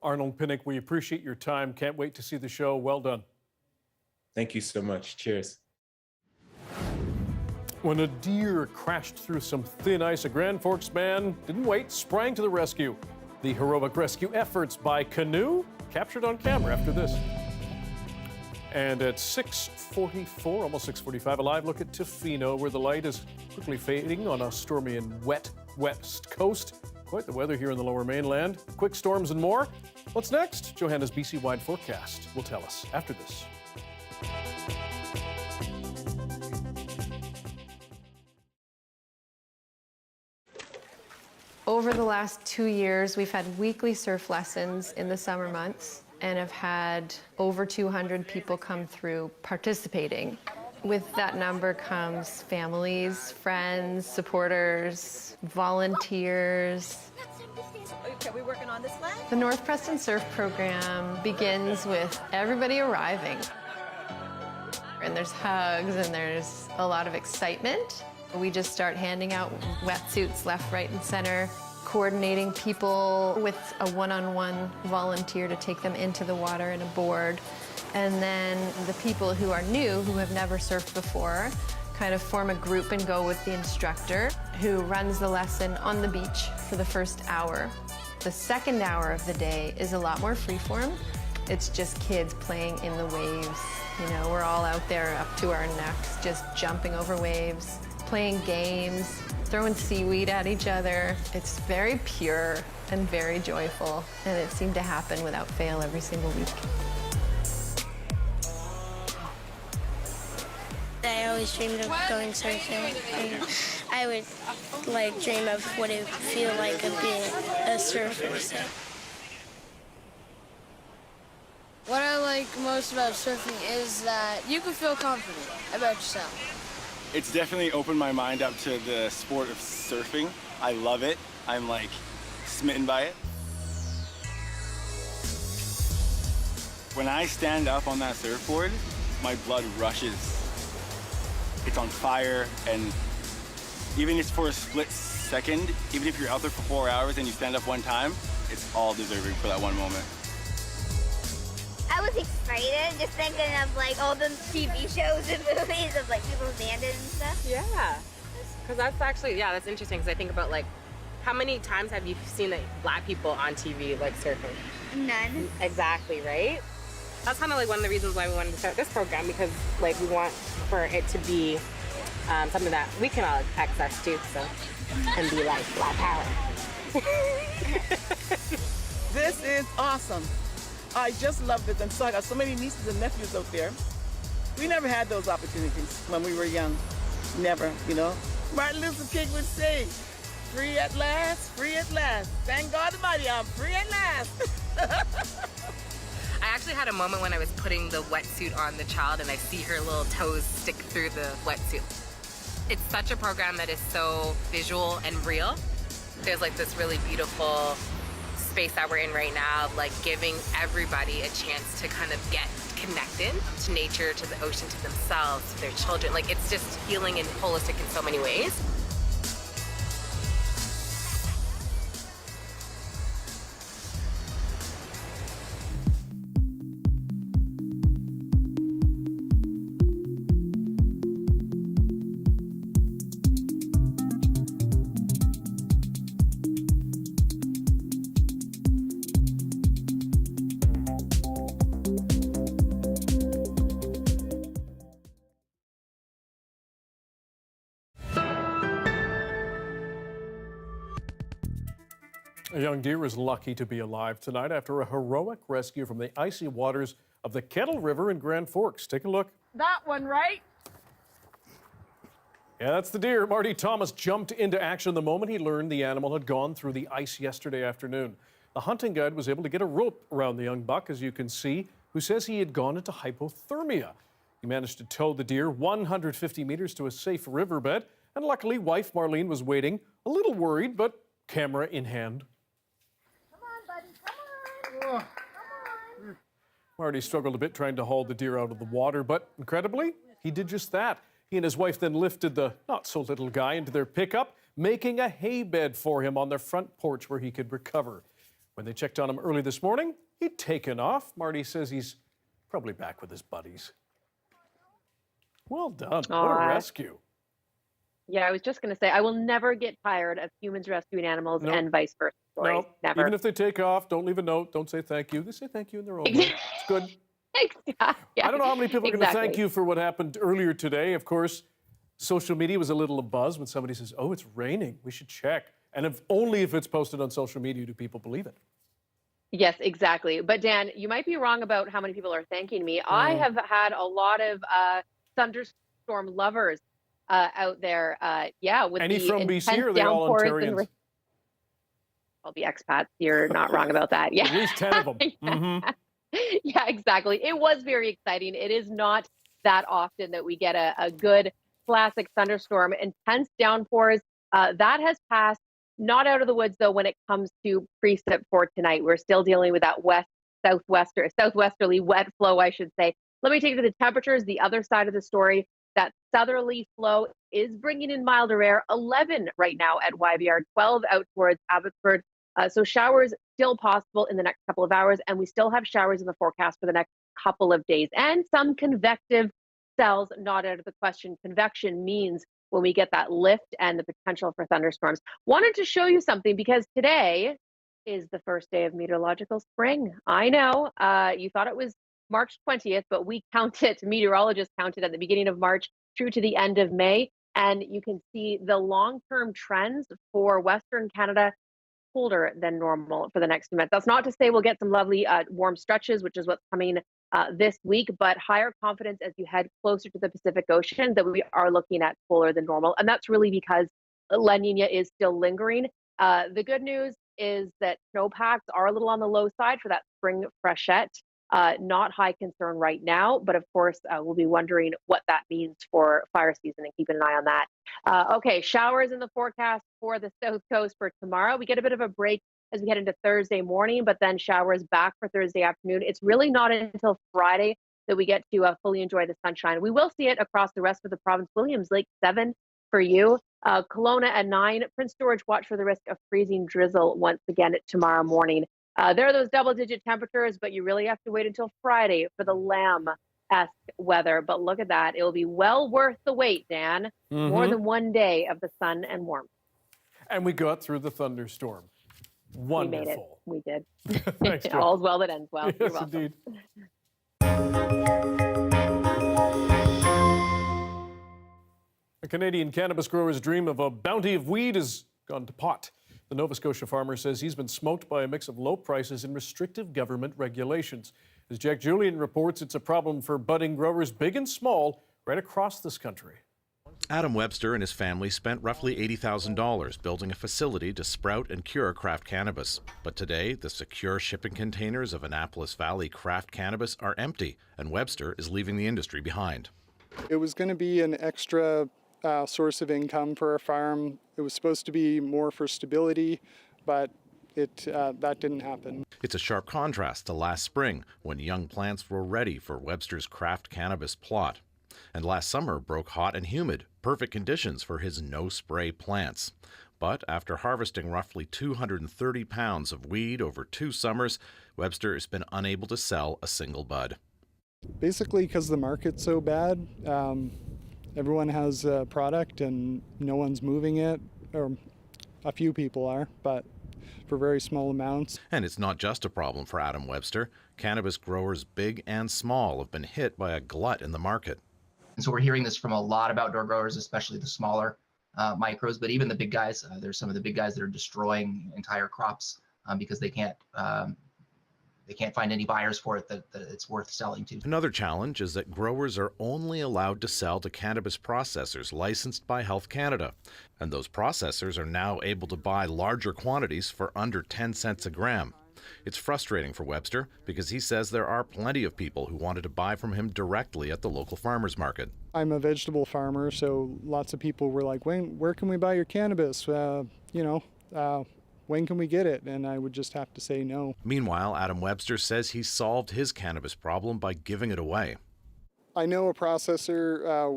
Arnold Pinnock, we appreciate your time. Can't wait to see the show. Well done. Thank you so much. Cheers. When a deer crashed through some thin ice, a Grand Forks man didn't wait, sprang to the rescue. The heroic rescue efforts by canoe captured on camera after this. And at 6:44, almost 6:45, a live look at Tofino, where the light is quickly fading on a stormy and wet west coast. Quite the weather here in the Lower Mainland. Quick storms and more. What's next? Johanna's BC-wide forecast will tell us after this. Over the last 2 years, we've had weekly surf lessons in the summer months and have had over 200 people come through participating. With that number comes families, friends, supporters, volunteers. Okay, we working on this flag? The North Preston Surf Program begins with everybody arriving. And there's hugs and there's a lot of excitement. We just start handing out wetsuits left, right, and center, coordinating people with a one-on-one volunteer to take them into the water and aboard. And then the people who are new, who have never surfed before, kind of form a group and go with the instructor who runs the lesson on the beach for the first hour. The second hour of the day is a lot more freeform. It's just kids playing in the waves. You know, we're all out there up to our necks, just jumping over waves, playing games, throwing seaweed at each other. It's very pure and very joyful, and it seemed to happen without fail every single week. I always dreamed of going surfing. And I would dream of what it would feel like of being a surfer. So. What I like most about surfing is that you can feel confident about yourself. It's definitely opened my mind up to the sport of surfing. I love it. I'm smitten by it. When I stand up on that surfboard, my blood rushes. It's on fire, and even just for a split second, even if you're out there for 4 hours and you stand up one time, it's all deserving for that one moment. I was excited just thinking of all the TV shows and movies of people landed and stuff. Yeah, because that's actually, that's interesting because I think about how many times have you seen black people on TV surfing? None. Exactly, right? That's kind of one of the reasons why we wanted to start this program, because we want for it to be something that we can all access to, and be black power. This is awesome. I just love this, and so I got so many nieces and nephews out there. We never had those opportunities when we were young. Never, Martin Luther King would say, free at last, free at last. Thank God Almighty, I'm free at last. I actually had a moment when I was putting the wetsuit on the child and I see her little toes stick through the wetsuit. It's such a program that is so visual and real. There's this really beautiful space that we're in right now of giving everybody a chance to kind of get connected to nature, to the ocean, to themselves, to their children. It's just healing and holistic in so many ways. A young deer is lucky to be alive tonight after a heroic rescue from the icy waters of the Kettle River in Grand Forks. Take a look. That one, right? Yeah, that's the deer. Marty Thomas jumped into action the moment he learned the animal had gone through the ice yesterday afternoon. The hunting guide was able to get a rope around the young buck, as you can see, who says he had gone into hypothermia. He managed to tow the deer 150 meters to a safe riverbed, and luckily, wife Marlene was waiting, a little worried, but camera in hand. Marty struggled a bit trying to haul the deer out of the water, but incredibly, he did just that. He and his wife then lifted the not-so-little guy into their pickup, making a hay bed for him on their front porch where he could recover. When they checked on him early this morning, he'd taken off. Marty says he's probably back with his buddies. Well done. What a rescue. Yeah, I was just going to say, I will never get tired of humans rescuing animals and vice versa stories. Never. Even if they take off, don't leave a note. Don't say thank you. They say thank you in their own way. It's good. Yeah, I don't know how many people are going to thank you for what happened earlier today. Of course, social media was a little abuzz when somebody says, oh, it's raining. We should check. And only if it's posted on social media do people believe it. Yes, exactly. But Dan, you might be wrong about how many people are thanking me. I have had a lot of thunderstorm lovers out there. With Any the from BC or are they all downpours Ontarians? All the expats. You're not wrong about that. Yeah. At least 10 of them. Mm-hmm. Yeah, exactly. It was very exciting. It is not that often that we get a good classic thunderstorm. Intense downpours. That has passed. Not out of the woods, though, when it comes to precip for tonight. We're still dealing with that southwesterly wet flow, I should say. Let me take you to the temperatures, the other side of the story. That southerly flow is bringing in milder air, 11 right now at YVR, 12 out towards Abbotsford. So showers still possible in the next couple of hours, and we still have showers in the forecast for the next couple of days. And some convective cells not out of the question. Convection means when we get that lift and the potential for thunderstorms. Wanted to show you something because today is the first day of meteorological spring. I know you thought it was March 20th, but we count it, meteorologists count it at the beginning of March through to the end of May. And you can see the long-term trends for Western Canada colder than normal for the next few months. That's not to say we'll get some lovely warm stretches, which is what's coming this week, but higher confidence as you head closer to the Pacific Ocean that we are looking at cooler than normal. And that's really because La Nina is still lingering. The good news is that snowpacks are a little on the low side for that spring freshet. Not high concern right now, but of course, we'll be wondering what that means for fire season and keeping an eye on that. Okay, showers in the forecast for the South Coast for tomorrow. We get a bit of a break as we head into Thursday morning, but then showers back for Thursday afternoon. It's really not until Friday that we get to fully enjoy the sunshine. We will see it across the rest of the province. Williams Lake, 7 for you. Kelowna at 9. Prince George, watch for the risk of freezing drizzle once again tomorrow morning. There are those double-digit temperatures, but you really have to wait until Friday for the lamb-esque weather. But look at that. It will be well worth the wait, Dan. Mm-hmm. More than one day of the sun and warmth. And we got through the thunderstorm. Wonderful. We made it. We did. Thanks, Joe. All's well that ends well. Yes, You're welcome. indeed. A Canadian cannabis grower's dream of a bounty of weed has gone to pot. The Nova Scotia farmer says he's been smoked by a mix of low prices and restrictive government regulations. As Jack Julian reports, it's a problem for budding growers big and small right across this country. Adam Webster and his family spent roughly $80,000 building a facility to sprout and cure craft cannabis. But today, the secure shipping containers of Annapolis Valley craft cannabis are empty, and Webster is leaving the industry behind. It was going to be an extra source of income for our farm. It was supposed to be more for stability, but that didn't happen. It's a sharp contrast to last spring, when young plants were ready for Webster's craft cannabis plot. And last summer broke hot and humid, perfect conditions for his no-spray plants. But after harvesting roughly 230 pounds of weed over 2 summers, Webster has been unable to sell a single bud. Basically because the market's so bad, everyone has a product and no one's moving it, or a few people are, but for very small amounts. And it's not just a problem for Adam Webster. Cannabis growers big and small have been hit by a glut in the market. And so we're hearing this from a lot of outdoor growers, especially the smaller micros, but even the big guys. There's some of the big guys that are destroying entire crops because they can't find any buyers for it that it's worth selling to. Another challenge is that growers are only allowed to sell to cannabis processors licensed by Health Canada. And those processors are now able to buy larger quantities for under 10 cents a gram. It's frustrating for Webster because he says there are plenty of people who wanted to buy from him directly at the local farmers market. I'm a vegetable farmer, so lots of people were like, where can we buy your cannabis? when can we get it? And I would just have to say no. Meanwhile, Adam Webster says he solved his cannabis problem by giving it away. I know a processor.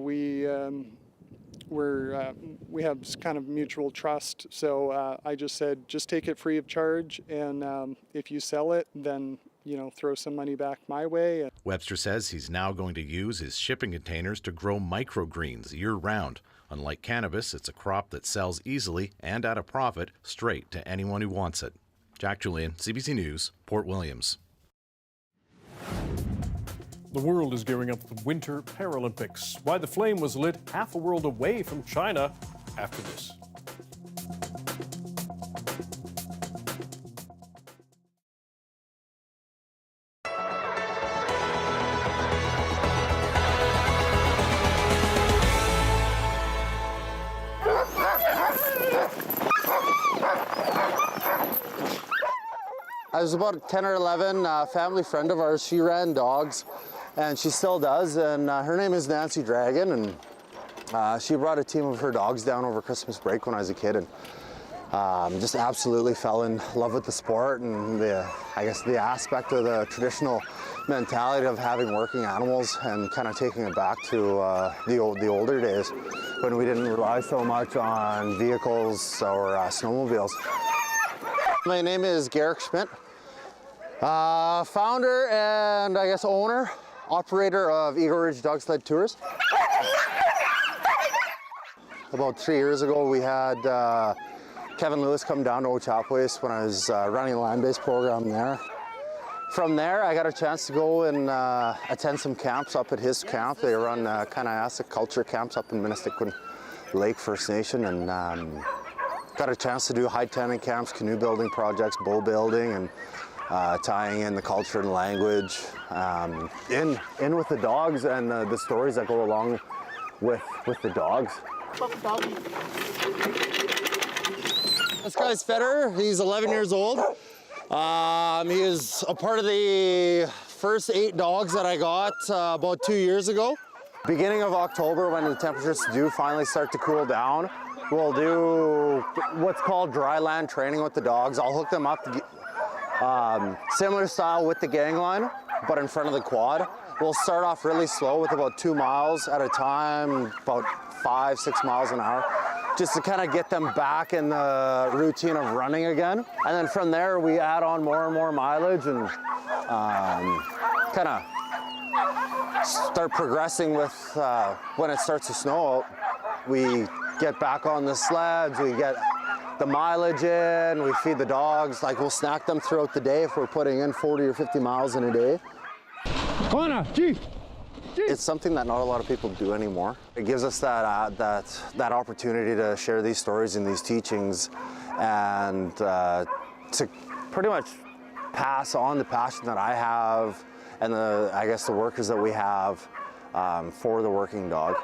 We have kind of mutual trust, so I just said, just take it free of charge, and if you sell it, then throw some money back my way. Webster says he's now going to use his shipping containers to grow microgreens year-round. Unlike cannabis, it's a crop that sells easily and at a profit straight to anyone who wants it. Jack Julian, CBC News, Port Williams. The world is gearing up for the Winter Paralympics. Why the flame was lit half a world away from China after this. I was about 10 or 11, a family friend of ours, she ran dogs, and she still does, and her name is Nancy Dragon, and she brought a team of her dogs down over Christmas break when I was a kid, and just absolutely fell in love with the sport and I guess the aspect of the traditional mentality of having working animals, and kind of taking it back to the older days when we didn't rely so much on vehicles or snowmobiles. My name is Garrick Schmidt, founder and I guess owner, operator of Eagle Ridge Dog Sled Tours. About 3 years ago, we had Kevin Lewis come down to Ochapowace when I was running a land-based program there. From there, I got a chance to go and attend some camps up at his camp. They run kind of Assa culture camps up in Minnesota Lake First Nation, and got a chance to do high tenant camps, canoe building projects, bull building, and tying in the culture and language in with the dogs and the stories that go along with the dogs. This guy's Federer. He's 11 years old. He is a part of the first 8 dogs that I got about 2 years ago. Beginning of October, when the temperatures do finally start to cool down, we'll do what's called dry land training with the dogs. I'll hook them up similar style with the gang line, but in front of the quad. We'll start off really slow with about 2 miles at a time, about 5-6 miles an hour, just to kind of get them back in the routine of running again. And then from there, we add on more and more mileage and kind of start progressing with when it starts to snow out. We get back on the sleds, we get the mileage in, we feed the dogs, like we'll snack them throughout the day if we're putting in 40 or 50 miles in a day. It's something that not a lot of people do anymore. It gives us that opportunity to share these stories and these teachings, and to pretty much pass on the passion that I have and I guess the workers that we have for the working dog.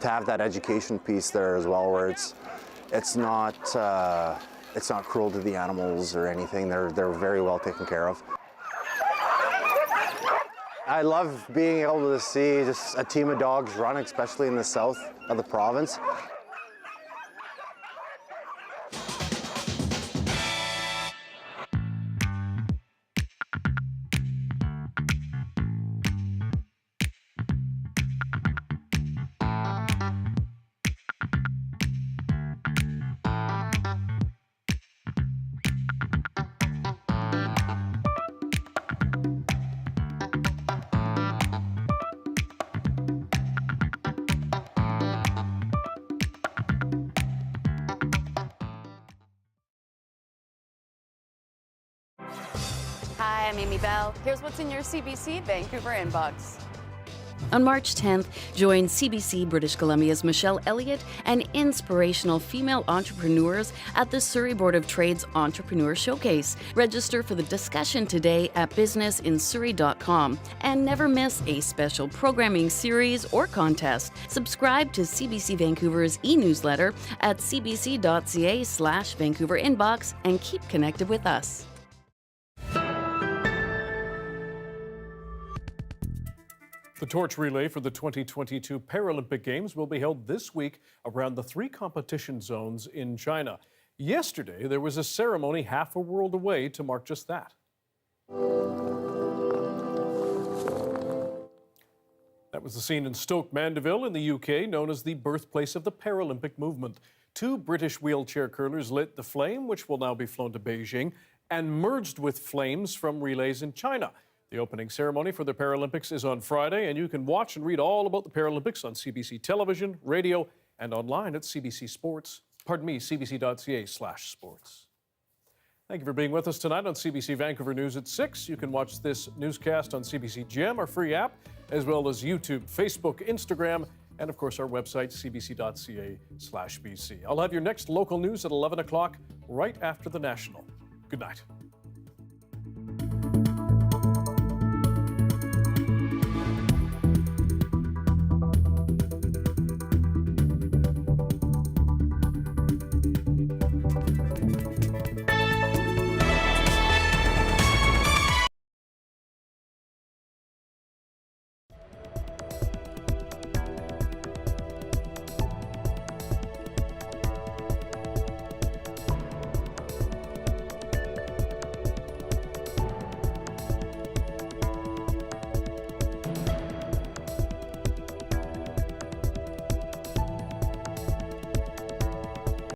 To have that education piece there as well, where it's not cruel to the animals or anything. They're very well taken care of. I love being able to see just a team of dogs run, especially in the south of the province. Hi, I'm Amy Bell. Here's what's in your CBC Vancouver inbox. On March 10th, join CBC British Columbia's Michelle Elliott and inspirational female entrepreneurs at the Surrey Board of Trade's Entrepreneur Showcase. Register for the discussion today at businessinsurrey.com and never miss a special programming series or contest. Subscribe to CBC Vancouver's e-newsletter at cbc.ca/Vancouver inbox and keep connected with us. The torch relay for the 2022 Paralympic Games will be held this week around the 3 competition zones in China. Yesterday, there was a ceremony half a world away to mark just that. That was the scene in Stoke Mandeville in the UK, known as the birthplace of the Paralympic movement. 2 British wheelchair curlers lit the flame, which will now be flown to Beijing, and merged with flames from relays in China. The opening ceremony for the Paralympics is on Friday, and you can watch and read all about the Paralympics on CBC television, radio, and online at cbc.ca/sports. Thank you for being with us tonight on CBC Vancouver News at 6. You can watch this newscast on CBC Gem, our free app, as well as YouTube, Facebook, Instagram, and of course our website, cbc.ca/BC. I'll have your next local news at 11 o'clock right after the national. Good night.